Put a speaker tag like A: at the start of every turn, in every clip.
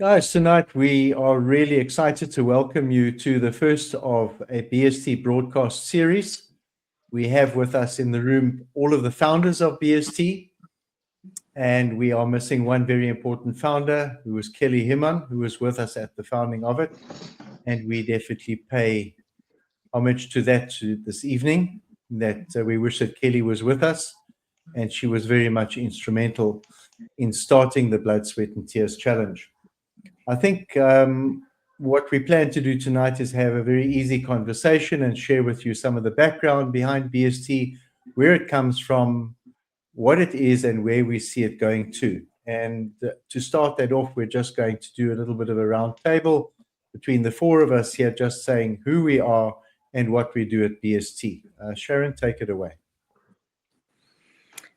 A: Guys, tonight we are really excited to welcome you to the first of a BST broadcast series. We have with us in the room all of the founders of BST, and we are missing one very important founder, who was Kelly Himman, who was with us at the founding of it. And we definitely pay homage to that this evening, that we wish that Kelly was with us, and she was very much instrumental in starting the Blood, Sweat and Tears Challenge. I think what we plan to do tonight is have a very easy conversation and share with you some of the background behind BST, where it comes from, what it is, and where we see it going to. And to start that off, we're just going to do a little bit of a round table between the four of us here, just saying who we are and what we do at BST. Sharon, take it away.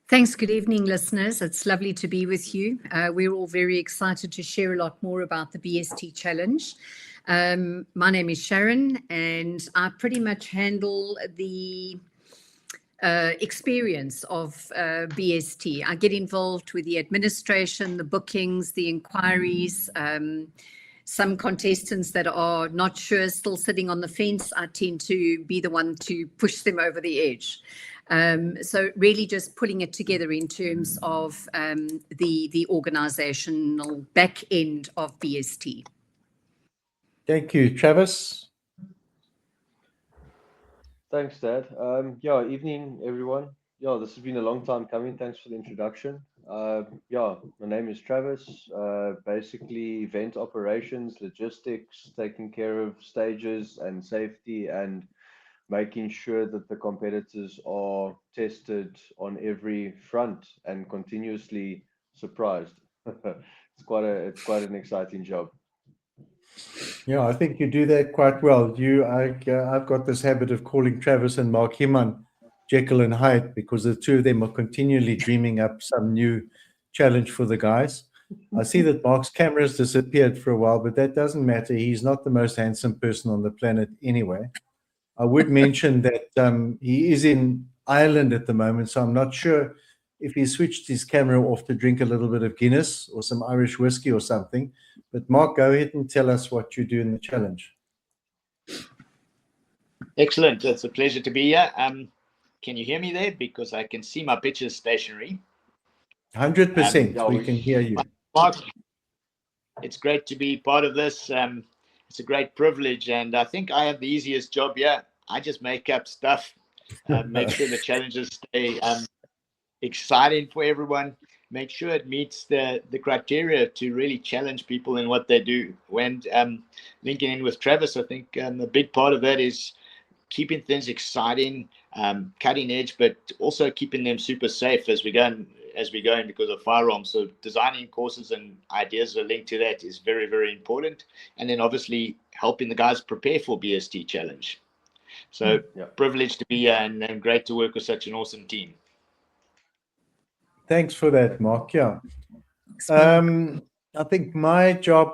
B: Thanks. Good evening, listeners. It's lovely to be with you. We're all very excited to share a lot more about the BST Challenge. My name is Sharon, and I pretty much handle the experience of BST. I get involved with the administration, the bookings, the inquiries. Some contestants that are not sure, still sitting on the fence, I tend to be the one to push them over the edge. So really just putting it together in terms of the organizational back end of BST.
A: Thank you. Travis?
C: Thanks, Dad. Evening, everyone. This has been a long time coming. Thanks for the introduction. My name is Travis. Basically, event operations, logistics, taking care of stages and safety, and making sure that the competitors are tested on every front and continuously surprised. It's quite an exciting job.
A: Yeah, I think you do that quite well. I've got this habit of calling Travis and Mark Himman Jekyll and Hyde, because the two of them are continually dreaming up some new challenge for the guys. I see that Mark's camera has disappeared for a while, but that doesn't matter. He's not the most handsome person on the planet anyway. I would mention that he is in Ireland at the moment, so I'm not sure if he switched his camera off to drink a little bit of Guinness or some Irish whiskey or something. But Mark, go ahead and tell us what you do in the challenge.
D: Excellent. It's a pleasure to be here. Can you hear me there? Because I can see my pictures stationary.
A: 100%. We can hear you.
D: Mark, it's great to be part of this. It's a great privilege, and I think I have the easiest job here. I just make up stuff, make sure the challenges stay exciting for everyone, make sure it meets the criteria to really challenge people in what they do. When linking in with Travis, I think a big part of that is keeping things exciting, cutting edge, but also keeping them super safe as we go in because of firearms. So designing courses and ideas that are linked to that is very, very important. And then obviously helping the guys prepare for BST Challenge. So privileged to be here and great to work with such an awesome team.
A: Thanks for that, Mark. Yeah. I think my job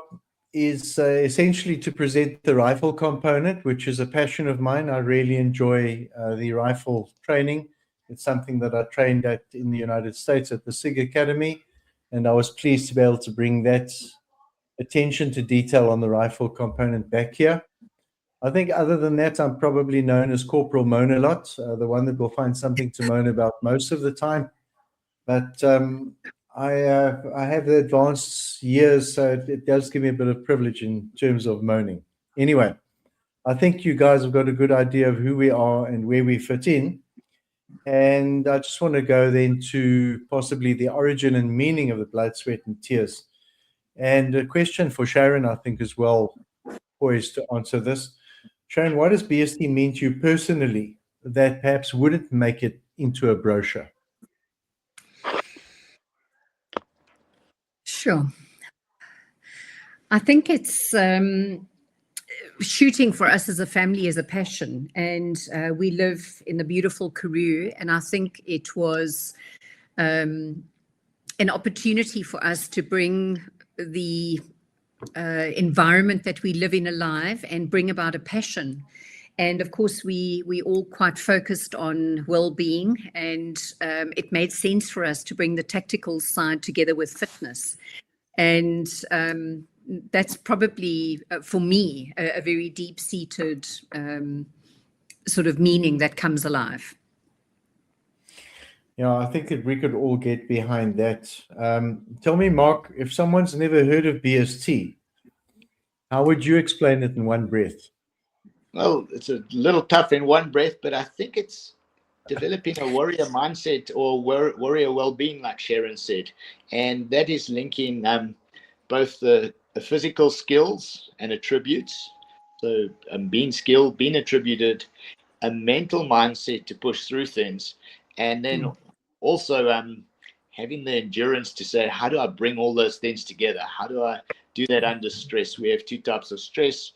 A: is essentially to present the rifle component, which is a passion of mine. I really enjoy the rifle training. It's something that I trained at in the United States at the SIG Academy, and I was pleased to be able to bring that attention to detail on the rifle component back here. I think other than that, I'm probably known as Corporal Moan a lot, the one that will find something to moan about most of the time. But I have the advanced years, so it does give me a bit of privilege in terms of moaning. Anyway, I think you guys have got a good idea of who we are and where we fit in. And I just want to go then to possibly the origin and meaning of the Blood, Sweat and Tears. And a question for Sharon, I think, as well, poised to answer this. Sharon, what does BST mean to you personally that perhaps wouldn't make it into a brochure?
B: Sure. I think it's shooting for us as a family is a passion, and we live in the beautiful Karoo, and I think it was an opportunity for us to bring the environment that we live in alive and bring about a passion. And of course, we all quite focused on well-being, and it made sense for us to bring the tactical side together with fitness. And that's probably for me a very deep-seated sort of meaning that comes alive.
A: Yeah, I think that we could all get behind that. Tell me, Mark, if someone's never heard of BST, how would you explain it in one breath?
D: Well, it's a little tough in one breath, but I think it's developing a warrior mindset or warrior well-being, like Sharon said, and that is linking both the physical skills and attributes. So being skilled, being attributed, a mental mindset to push through things, and then also having the endurance to say, how do I bring all those things together? How do I do that under stress? We have two types of stress,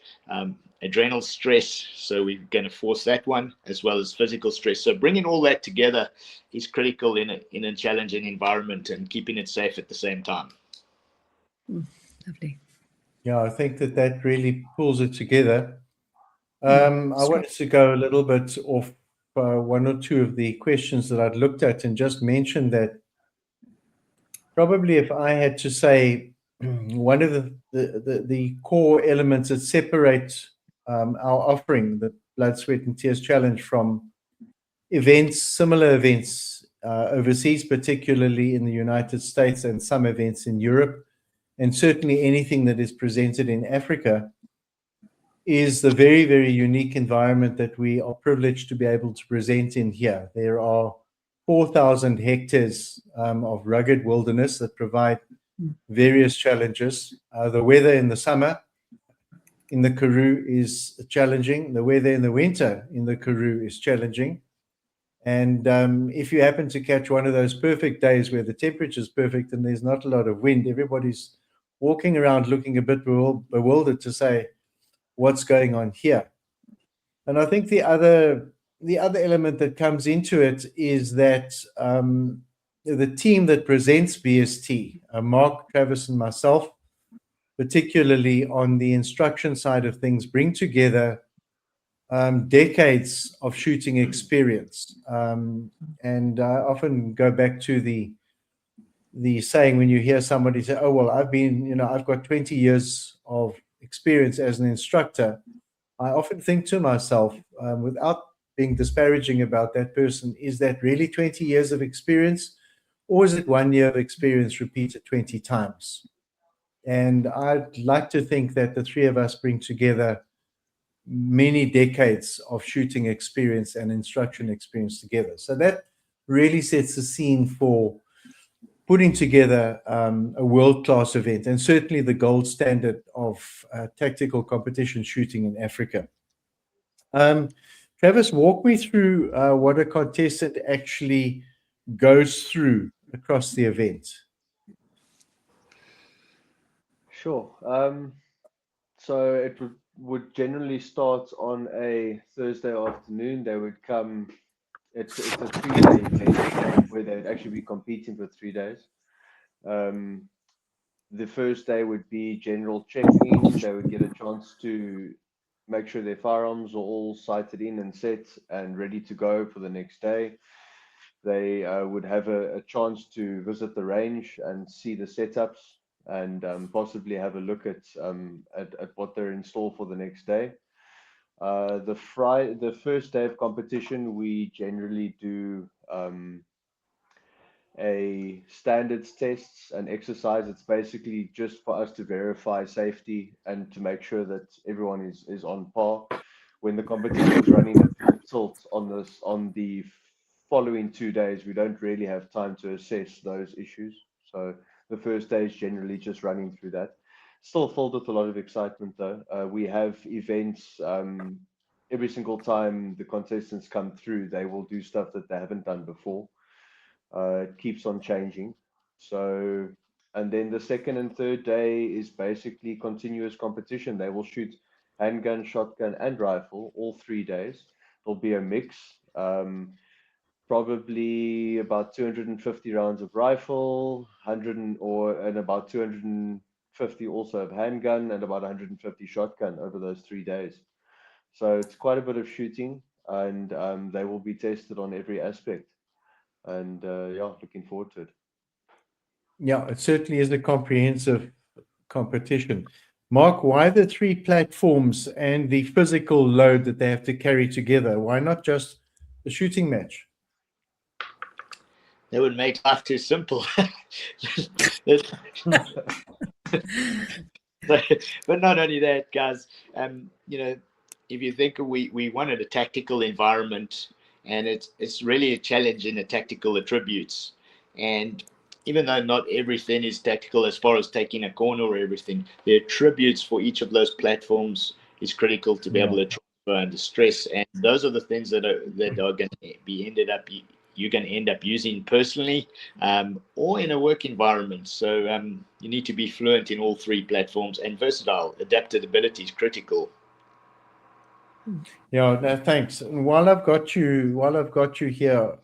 D: adrenal stress, so we're going to force that one, as well as physical stress. So bringing all that together is critical in a challenging environment and keeping it safe at the same time.
B: Lovely.
A: Yeah, I think that really pulls it together. I wanted to go a little bit off one or two of the questions that I'd looked at and just mention that probably if I had to say one of the core elements that separate our offering, the Blood, Sweat and Tears Challenge, from events, similar events overseas, particularly in the United States, and some events in Europe, and certainly anything that is presented in Africa, is the very, very unique environment that we are privileged to be able to present in here. There are 4,000 hectares of rugged wilderness that provide various challenges. The weather in the summer in the Karoo is challenging. The weather in the winter in the Karoo is challenging. And if you happen to catch one of those perfect days where the temperature is perfect and there's not a lot of wind, everybody's walking around looking a bit bewildered to say, what's going on here? And I think the other element that comes into it is that the team that presents BST, Mark, Travis, and myself, particularly on the instruction side of things, bring together decades of shooting experience. And I often go back to the saying when you hear somebody say, oh, well, I've got 20 years of experience as an instructor. I often think to myself, without being disparaging about that person, is that really 20 years of experience, or is it 1 year of experience repeated 20 times? And I'd like to think that the three of us bring together many decades of shooting experience and instruction experience together. So that really sets the scene for putting together a world-class event, and certainly the gold standard of tactical competition shooting in Africa. Travis, walk me through what a contestant actually goes through across the event.
C: Sure. So it would generally start on a Thursday afternoon. They would come. It's a 3-day event where they'd actually be competing for 3 days. The first day would be general check-in. They would get a chance to make sure their firearms are all sighted in and set and ready to go for the next day. They would have a chance to visit the range and see the setups and possibly have a look at what they're in store for the next day. The first day of competition, we generally do a standards tests and exercise. It's basically just for us to verify safety and to make sure that everyone is on par. When the competition is running at full tilt on the following 2 days, we don't really have time to assess those issues. So the first day is generally just running through that. Still filled with a lot of excitement though. We have events every single time the contestants come through, they will do stuff that they haven't done before. It keeps on changing. So, and then the second and third day is basically continuous competition. They will shoot handgun, shotgun, and rifle all 3 days. There'll be a mix. Probably about 250 rounds of rifle, and about 250 also of handgun, and about 150 shotgun over those 3 days. So it's quite a bit of shooting, and they will be tested on every aspect. And yeah, looking forward to it.
A: Yeah, it certainly is a comprehensive competition. Mark, why the 3 platforms and the physical load that they have to carry together? Why not just the shooting match?
D: That would make life too simple. But not only that, guys, if you think we wanted a tactical environment, and it's really a challenge in the tactical attributes. And even though not everything is tactical as far as taking a corner or everything, the attributes for each of those platforms is critical to be able to transfer under stress. And those are the things that are going to be you're going to end up using personally, or in a work environment. So you need to be fluent in all 3 platforms, and versatile. Adaptability is critical.
A: Yeah, no, thanks. And while I've got you here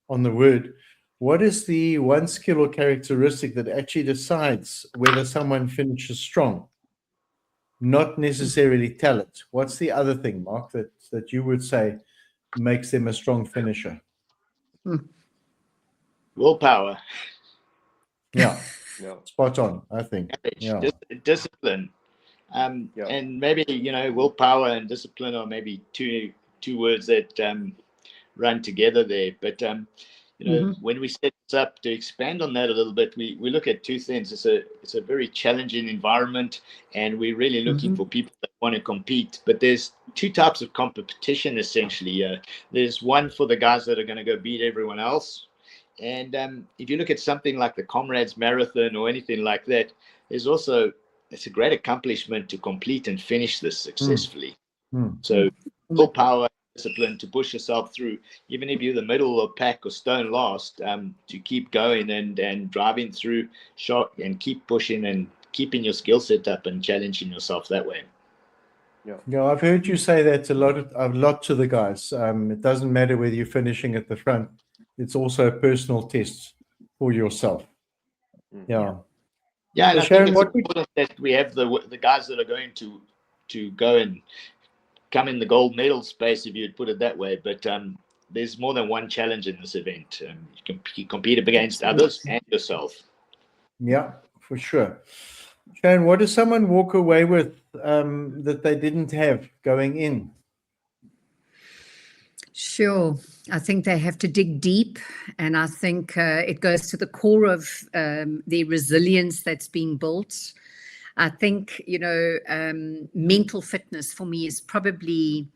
A: on the word, what is the one skill or characteristic that actually decides whether someone finishes strong? Not necessarily talent. What's the other thing, Mark, that you would say makes them a strong finisher?
D: Willpower.
A: Yeah,
C: Yeah.
A: spot on, I think. Yeah.
D: Discipline. And maybe, willpower and discipline are maybe two words that run together there. But when we set this up, to expand on that a little bit, we look at 2 things. It's a very challenging environment, and we're really looking for people that want to compete. But there's 2 types of competition essentially. There's one for the guys that are going to go beat everyone else. And if you look at something like the Comrades Marathon or anything like that, it's a great accomplishment to complete and finish this successfully. So willpower, discipline to push yourself through, even if you're the middle of pack or stone last, to keep going and driving through shot and keep pushing and keeping your skill set up and challenging yourself that way.
A: Yeah, I've heard you say that a lot to the guys. It doesn't matter whether you're finishing at the front. It's also a personal test for yourself. Yeah.
D: Yeah, and
A: so
D: I
A: Sharon,
D: think it's important that we have the guys that are going to go and come in the gold medal space, if you'd put it that way. But there's more than one challenge in this event. You can compete against others and yourself.
A: Yeah, for sure. Sharon, what does someone walk away with that they didn't have going in?
B: Sure. I think they have to dig deep, and I think it goes to the core of the resilience that's being built. I think, mental fitness for me is probably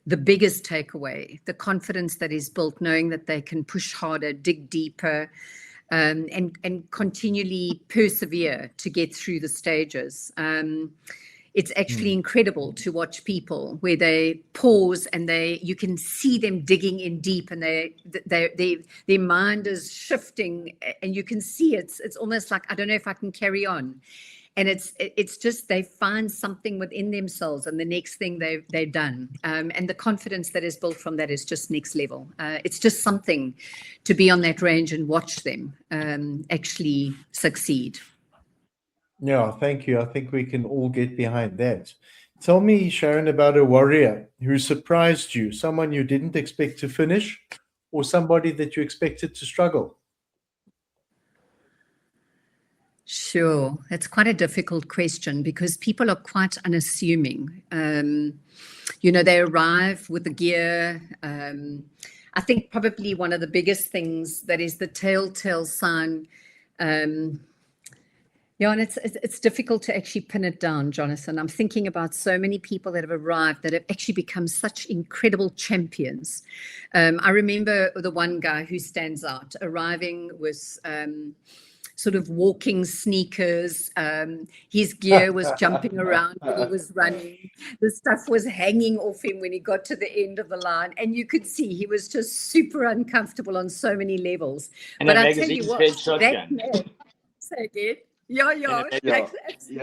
B: the biggest takeaway, the confidence that is built, knowing that they can push harder, dig deeper, and continually persevere to get through the stages. It's actually incredible to watch people where they pause and you can see them digging in deep, and their mind is shifting, and you can see it's almost like, I don't know if I can carry on. And it's just they find something within themselves, and the next thing they've done, and the confidence that is built from that is just next level. It's just something to be on that range and watch them actually succeed.
A: Yeah, thank you. I think we can all get behind that. Tell me, Sharon, about a warrior who surprised you, someone you didn't expect to finish, or somebody that you expected to struggle.
B: Sure. It's quite a difficult question because people are quite unassuming. They arrive with the gear. I think probably one of the biggest things that is the telltale sign. And it's difficult to actually pin it down, Jonathan. I'm thinking about so many people that have arrived that have actually become such incredible champions. I remember the one guy who stands out, arriving with sort of walking sneakers. His gear was jumping around when he was running. The stuff was hanging off him when he got to the end of the line. And you could see he was just super uncomfortable on so many levels.
D: And
B: but
D: I
B: tell you what, that man, say again. Yeah.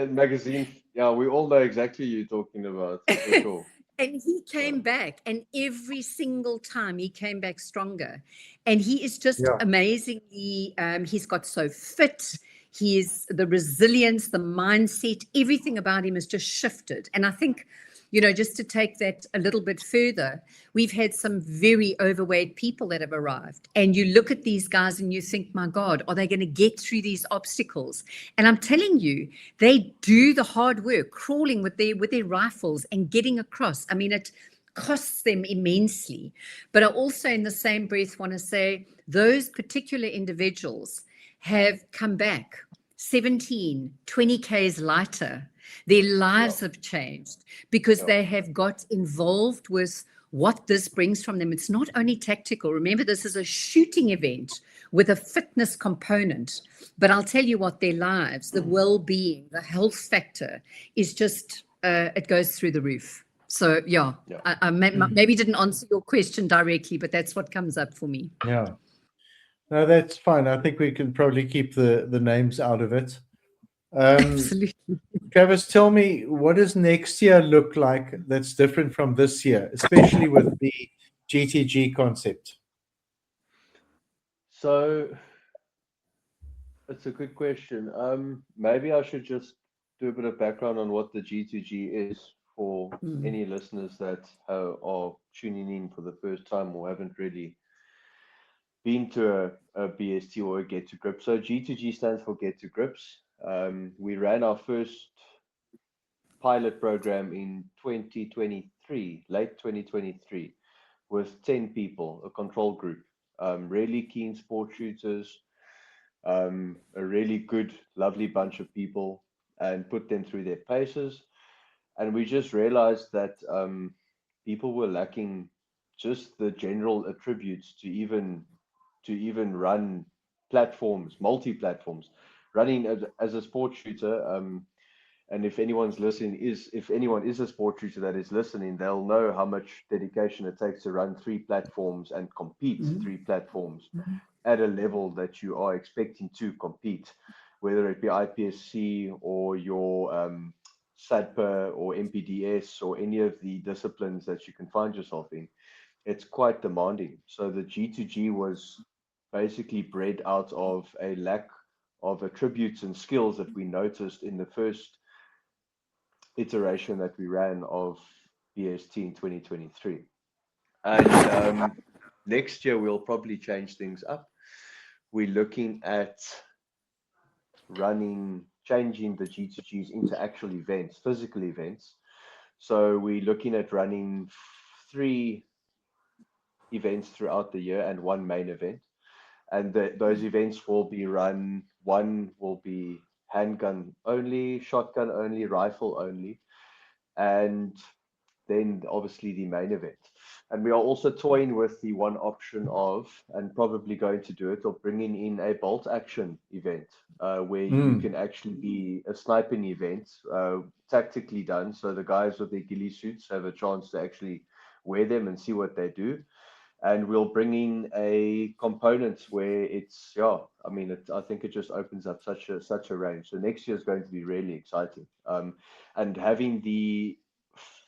C: Magazine. Yeah, we all know exactly who you're talking about, for sure.
B: And he came back, and every single time he came back stronger. And he is just amazingly, he's got so fit. the resilience, the mindset, everything about him has just shifted. And I think, you know, just to take that a little bit further, we've had some very overweight people that have arrived. And you look at these guys and you think, my God, are they going to get through these obstacles? And I'm telling you, they do the hard work, crawling with their rifles and getting across. I mean, it costs them immensely. But I also, in the same breath, want to say those particular individuals have come back 17, 20 Ks lighter. Their lives have changed because they have got involved with what this brings from them. It's not only tactical. Remember, this is a shooting event with a fitness component. But I'll tell you what, their lives, the well-being, the health factor is just, it goes through the roof. So, I maybe didn't answer your question directly, but that's what comes up for me.
A: Yeah. No, that's fine. I think we can probably keep the names out of it.
B: Absolutely.
A: Travis, tell me, what does next year look like that's different from this year, especially with the GTG concept?
C: So it's a good question. Maybe I should just do a bit of background on what the G2G is for any listeners that are tuning in for the first time or haven't really been to a BST or a Get to Grips. So G2G stands for Get to Grips. We ran our first pilot program in 2023, late 2023, with 10 people, a control group, really keen sport shooters, a really good, lovely bunch of people, and put them through their paces. And we just realized that people were lacking just the general attributes to even run platforms, multi-platforms, running as a sport shooter. And if anyone is a sport shooter that is listening, they'll know how much dedication it takes to run 3 platforms and compete 3 platforms at a level that you are expecting to compete, whether it be IPSC or your SADPA or MPDS or any of the disciplines that you can find yourself in. It's quite demanding. So the G2G was basically bred out of a lack of attributes and skills that we noticed in the first iteration that we ran of BST in 2023. And next year we'll probably change things up. We're looking at changing the G2Gs into actual events, physical events. So we're looking at running 3 events throughout the year and 1 main event. And those events will be run, one will be handgun only, shotgun only, rifle only, and then obviously the main event. And we are also toying with the one option of, and probably going to do it, of bringing in a bolt action event where you can actually be a sniping event, tactically done. So the guys with their ghillie suits have a chance to actually wear them and see what they do. And we'll bring in a component where it's, I think it just opens up such a range. So next year is going to be really exciting. And having the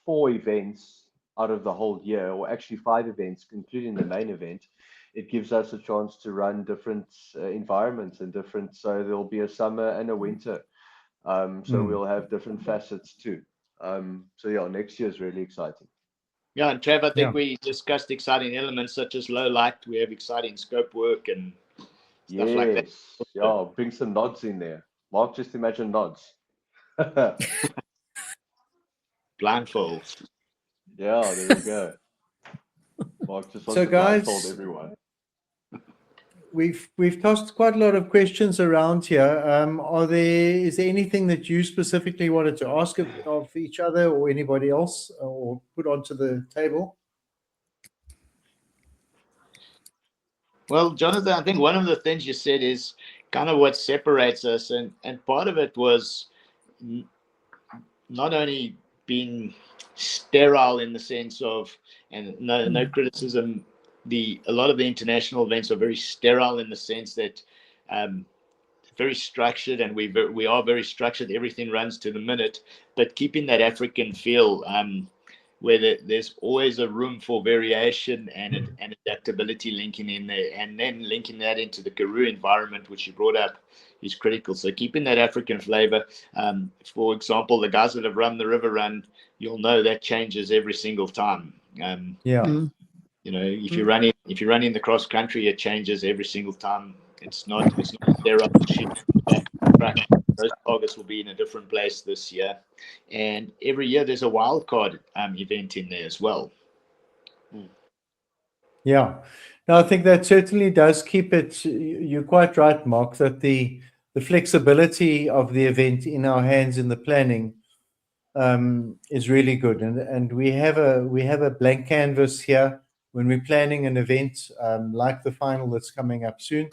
C: 4 events out of the whole year, or actually 5 events, including the main event, it gives us a chance to run different environments and different. So there'll be a summer and a winter. So we'll have different facets too. Next year is really exciting.
D: Yeah, and Trev, I think we discussed exciting elements such as low light. We have exciting scope work and stuff like that.
C: Yeah, bring some nods in there. Mark, just imagine nods.
D: Blindfolds.
C: Yeah, there we go. Mark just wants to blindfold everyone.
A: We've tossed quite a lot of questions around here. Is there anything that you specifically wanted to ask of each other or anybody else, or put onto the table?
D: Well, Jonathan, I think one of the things you said is kind of what separates us, and part of it was not only being sterile in the sense of, and no criticism, a lot of the international events are very sterile in the sense that very structured, and we are very structured. Everything runs to the minute, but keeping that African feel, where there's always a room for variation and adaptability linking in there, and then linking that into the Karoo environment, which you brought up. is critical. So keeping that African flavor. For example, the guys that have run the river run, you'll know that changes every single time.
A: Yeah.
D: You know, if you're running the cross country, it changes every single time. It's not sterile shoot back track. Those targets will be in a different place this year, and every year there's a wild card event in there as well.
A: Yeah. No, I think that certainly does keep it. You're quite right, Mark, that the flexibility of the event in our hands in the planning is really good, and we have a blank canvas here when we're planning an event like the final that's coming up soon,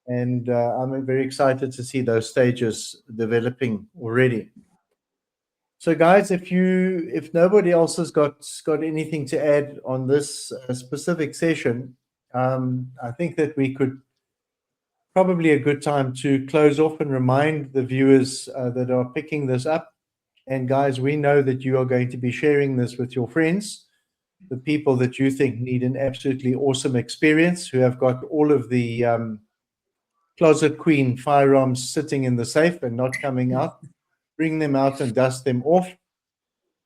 A: and I'm very excited to see those stages developing already. So, guys, if nobody else has got anything to add on this specific session, I think that we could probably a good time to close off and remind the viewers that are picking this up. And guys, we know that you are going to be sharing this with your friends, the people that you think need an absolutely awesome experience, who have got all of the Closet Queen firearms sitting in the safe and not coming out. Bring them out and dust them off.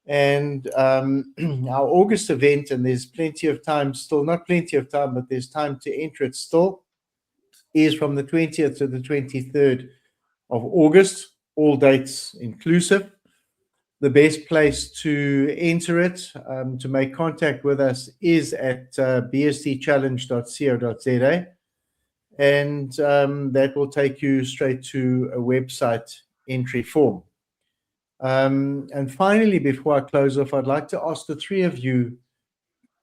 A: And our August event, and there's plenty of time still, not plenty of time, but there's time to enter it still, is from the 20th to the 23rd of August, all dates inclusive. The best place to enter it, to make contact with us, is at bstchallenge.co.za, and that will take you straight to a website entry form. And finally, before I close off, I'd like to ask the three of you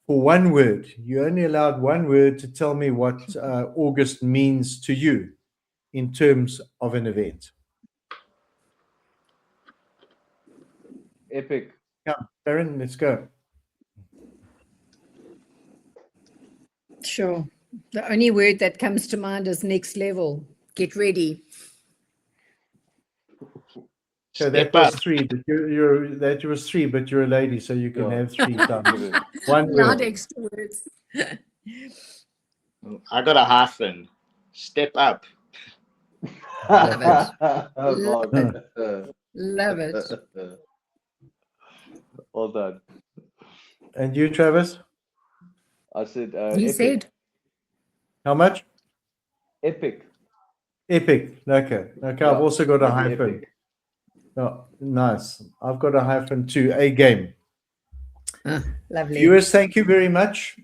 A: for one word. You're only allowed one word to tell me what August means to you in terms of an event.
C: Epic.
A: Yeah, Darren, let's go.
B: Sure. The only word that comes to mind is next level. Get ready.
A: So that was three, but that was three, but you're a lady, so you can have three times. One
B: Loud
A: word.
B: extra words.
D: I got a hyphen. Step up.
B: Love it.
C: Love
B: it. Love it.
C: Well done.
A: And you, Travis?
C: I said
B: He
C: epic.
B: said.
A: How much?
C: Epic.
A: Epic. Okay. Okay.
C: Yeah,
A: I've also got a
C: maybe
A: hyphen.
C: epic.
A: Oh, nice. I've got a hyphen too. A game.
B: Lovely.
A: Viewers, thank you very much.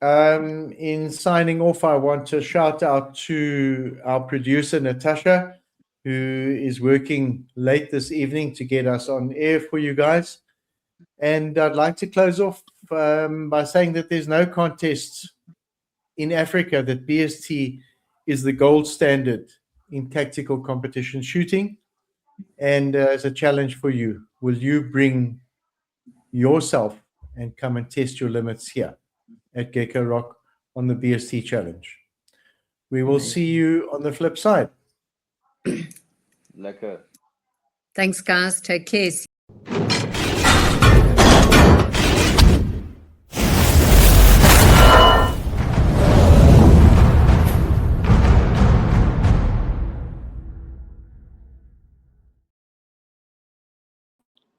A: In signing off, I want to shout out to our producer, Natasha, who is working late this evening to get us on air for you guys. And I'd like to close off by saying that there's no contest in Africa, that BST is the gold standard in tactical competition shooting. And as a challenge for you, will you bring yourself and come and test your limits here at Gecko Rock on the BST challenge? We will see you on the flip side.
C: Lekker.
B: Thanks, guys. Take care.